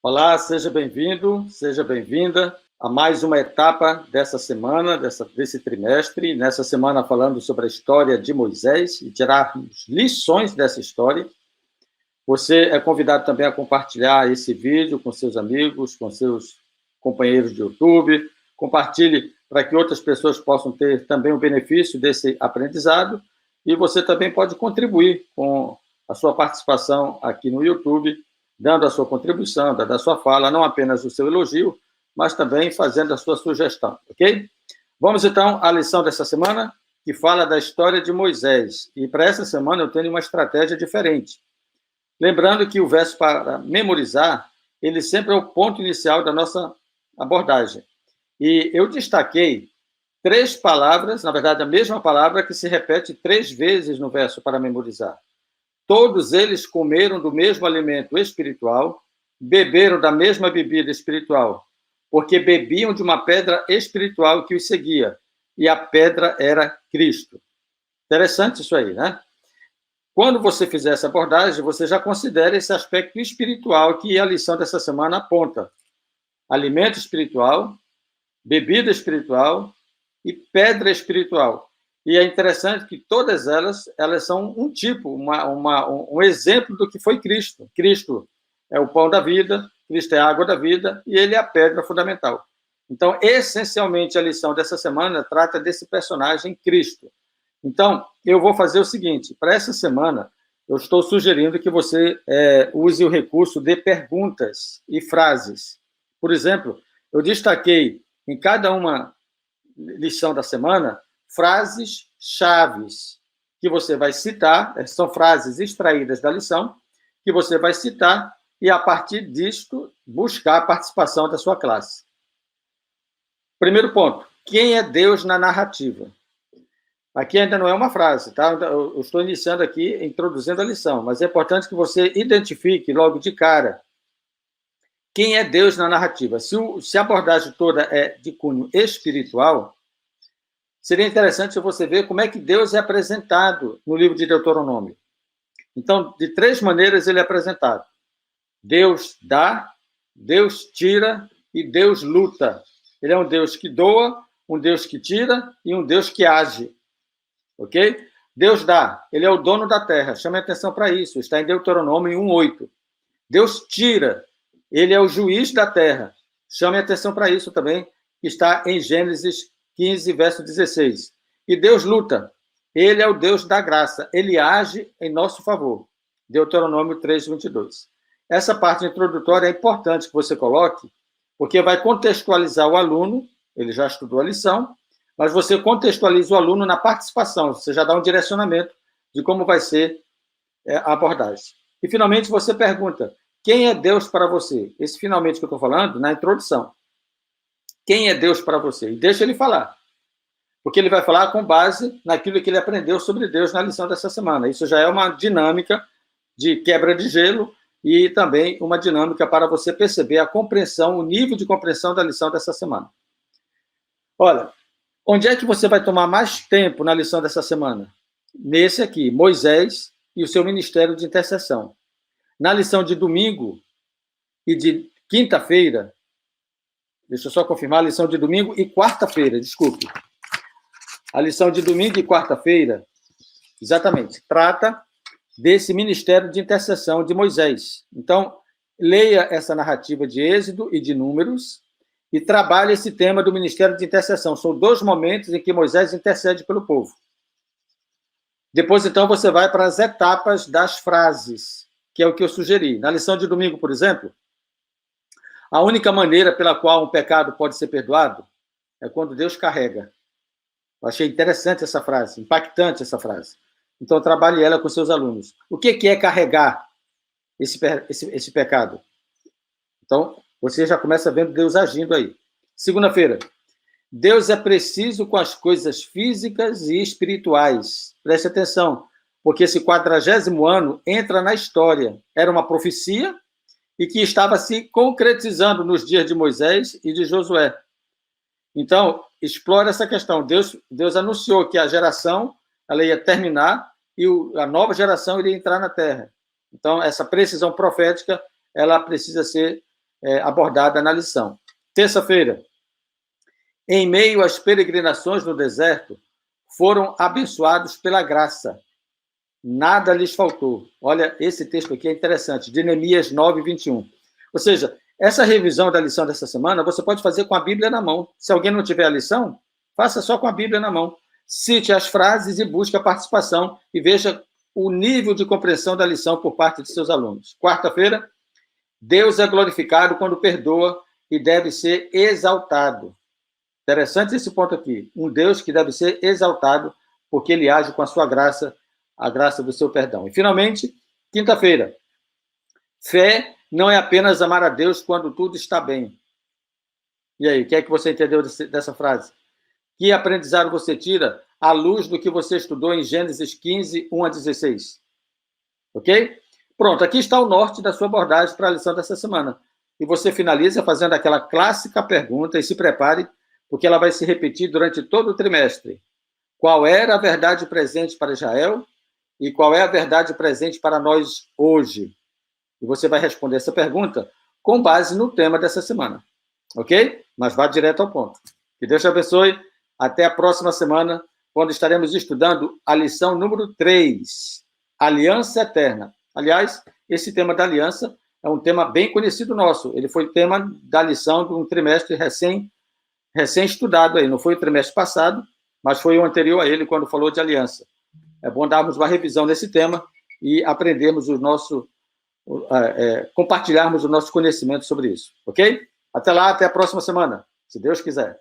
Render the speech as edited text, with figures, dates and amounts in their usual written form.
Olá, seja bem-vindo, seja bem-vinda a mais uma etapa dessa semana, desse trimestre. Nessa semana, falando sobre a história de Moisés e tirarmos lições dessa história. Você é convidado também a compartilhar esse vídeo com seus amigos, com seus companheiros de YouTube. Compartilhe para que outras pessoas possam ter também o benefício desse aprendizado. E você também pode contribuir com a sua participação aqui no YouTube, dando a sua contribuição, dando a sua fala, não apenas o seu elogio, mas também fazendo a sua sugestão, ok? Vamos, então, à lição dessa semana, que fala da história de Moisés. E para essa semana eu tenho uma estratégia diferente. Lembrando que o verso para memorizar, ele sempre é o ponto inicial da nossa abordagem. E eu destaquei 3 palavras, na verdade, a mesma palavra que se repete 3 vezes no verso para memorizar. Todos eles comeram do mesmo alimento espiritual, beberam da mesma bebida espiritual, porque bebiam de uma pedra espiritual que os seguia, e a pedra era Cristo. Interessante isso aí, né? Quando você fizer essa abordagem, você já considera esse aspecto espiritual que a lição dessa semana aponta. Alimento espiritual, bebida espiritual e pedra espiritual. E é interessante que todas elas são um tipo, um exemplo do que foi Cristo. Cristo é o pão da vida, Cristo é a água da vida e ele é a pedra fundamental. Então, essencialmente, a lição dessa semana trata desse personagem Cristo. Então, eu vou fazer o seguinte, para essa semana, eu estou sugerindo que você use o recurso de perguntas e frases. Por exemplo, eu destaquei em cada uma lição da semana frases chaves que você vai citar, são frases extraídas da lição, que você vai citar e, a partir disto, buscar a participação da sua classe. Primeiro ponto, quem é Deus na narrativa? Aqui ainda não é uma frase, tá? Eu estou iniciando aqui, introduzindo a lição, mas é importante que você identifique logo de cara quem é Deus na narrativa. Se a abordagem toda é de cunho espiritual, seria interessante você ver como é que Deus é apresentado no livro de Deuteronômio. Então, de 3 maneiras ele é apresentado. Deus dá, Deus tira e Deus luta. Ele é um Deus que doa, um Deus que tira e um Deus que age. Ok? Deus dá, ele é o dono da terra. Chame atenção para isso, está em Deuteronômio 1:8. Deus tira, ele é o juiz da terra. Chame atenção para isso também, que está em Gênesis 15, verso 16. E Deus luta. Ele é o Deus da graça. Ele age em nosso favor. Deuteronômio 3, 22. Essa parte introdutória é importante que você coloque, porque vai contextualizar o aluno, ele já estudou a lição, mas você contextualiza o aluno na participação, você já dá um direcionamento de como vai ser a abordagem. E, finalmente, você pergunta, quem é Deus para você? Esse, finalmente, que eu estou falando, na introdução. Quem é Deus para você? E deixa ele falar. Porque ele vai falar com base naquilo que ele aprendeu sobre Deus na lição dessa semana. Isso já é uma dinâmica de quebra de gelo e também uma dinâmica para você perceber a compreensão, o nível de compreensão da lição dessa semana. Olha, onde é que você vai tomar mais tempo na lição dessa semana? Nesse aqui, Moisés e o seu ministério de intercessão. Na lição de domingo e de quinta-feira, deixa eu só confirmar, a lição de domingo e quarta-feira, desculpe. A lição de domingo e quarta-feira, exatamente, trata desse ministério de intercessão de Moisés. Então, leia essa narrativa de Êxodo e de Números e trabalhe esse tema do ministério de intercessão. São 2 momentos em que Moisés intercede pelo povo. Depois, então, você vai para as etapas das frases, que é o que eu sugeri. Na lição de domingo, por exemplo, a única maneira pela qual um pecado pode ser perdoado é quando Deus carrega. Eu achei interessante essa frase, impactante essa frase. Então, trabalhe ela com seus alunos. O que é carregar esse pecado? Então, você já começa vendo Deus agindo aí. Segunda-feira, Deus é preciso com as coisas físicas e espirituais. Preste atenção, porque esse 40º ano entra na história. Era uma profecia e que estava se concretizando nos dias de Moisés e de Josué. Então, explora essa questão. Deus anunciou que a geração ela ia terminar e a nova geração iria entrar na Terra. Então, essa precisão profética ela precisa ser abordada na lição. Terça-feira, em meio às peregrinações no deserto, foram abençoados pela graça. Nada lhes faltou. Olha, esse texto aqui é interessante, de Neemias 9, 21. Ou seja, essa revisão da lição dessa semana, você pode fazer com a Bíblia na mão. Se alguém não tiver a lição, faça só com a Bíblia na mão. Cite as frases e busque a participação e veja o nível de compreensão da lição por parte de seus alunos. Quarta-feira, Deus é glorificado quando perdoa e deve ser exaltado. Interessante esse ponto aqui. Um Deus que deve ser exaltado porque ele age com a sua graça, a graça do seu perdão. E, finalmente, quinta-feira, fé não é apenas amar a Deus quando tudo está bem. E aí, o que é que você entendeu dessa frase? Que aprendizado você tira à luz do que você estudou em Gênesis 15, 1 a 16? Ok? Pronto, aqui está o norte da sua abordagem para a lição dessa semana. E você finaliza fazendo aquela clássica pergunta, e se prepare, porque ela vai se repetir durante todo o trimestre. Qual era a verdade presente para Israel e qual é a verdade presente para nós hoje? E você vai responder essa pergunta com base no tema dessa semana. Ok? Mas vá direto ao ponto. Que Deus te abençoe. Até a próxima semana, quando estaremos estudando a lição número 3, Aliança Eterna. Aliás, esse tema da aliança é um tema bem conhecido nosso. Ele foi tema da lição de um trimestre recém-estudado aí. Não foi o trimestre passado, mas foi o anterior a ele, quando falou de aliança. É bom darmos uma revisão nesse tema e aprendermos compartilharmos o nosso conhecimento sobre isso. Ok? Até lá, até a próxima semana, se Deus quiser.